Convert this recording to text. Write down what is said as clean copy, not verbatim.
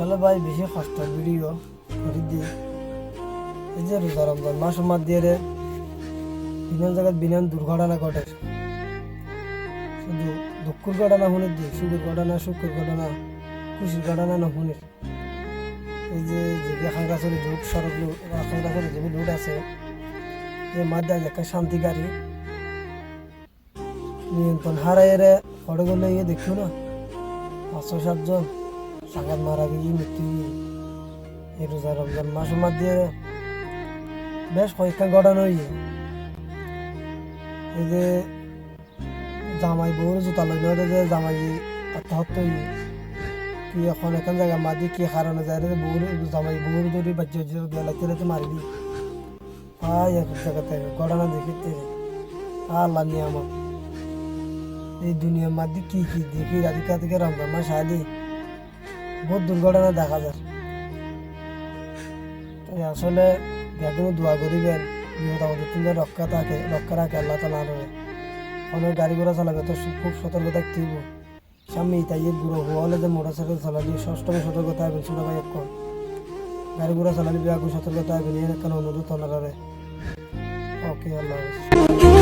আসলে ভাই বেশি কষ্টের ভিডিও করে দিয়ে এই যে রোজা রমজান মাস দিয়ে বিভিন্ন জায়গায় বিভিন্ন দুর্ঘটনা ঘটে। শুধু দুঃখের ঘটনা শুনে দিই, সুখের ঘটনা, সুখের ঘটনা, খুশির ঘটনা না শুনে। এই যে যে খাঙ্গাছড়ি রোড সড়ক খাঙ্গাছড়ি যে রোড আছে এই মাধ্যমে একটা শান্তি গাড়ি নিয়ন্ত্রণ হারাইয়ে ফটো করলে গিয়ে দেখছো না 500-7 জন সাগাত মারা গিয়ে মৃত্যু। এই রোজা রমজান মাস দিয়ে বেশ কয়েকটা ঘটনা হইয়ে। এই যে জামাই বউর জুতা লই নয় যে জামাই আত্মহত্যা হইয়ে কি এখন এখান জায়গা মাদি কি কারণে যায় বউর জামাই বউর যদি বাচ্চা গেলাতে মারি দি এক জায়গাতে ঘটনা দেখিতে আল্লাহ নিয়ে আমার এই দুনিয়ার মধ্যে কি কি দেখি রাধিকা থেকে রমজান মাস আলি বহুত দুর্ঘটনা দেখা যায়। তাই আসলে বেগুন দোয়া করিবেন বিপদ আপদের থেকে রক্ষা রাখে আল্লাহ তালা। অনেক গাড়ি ঘোড়া চালাবে তো খুব সতর্ক থাকতে হইব। সামনে ইতাই বুড়ো হওয়া হলে যে মোটর সাইকেল চালালি ষষ্ঠমে সতর্কতা হবেন ছোটো ভাই এখন গাড়ি ঘোড়া চালালি বেগুন সতর্কতা হবেন এর কেন অনুরোধ ওনারা। ওকে আল্লাহ হাফেজ।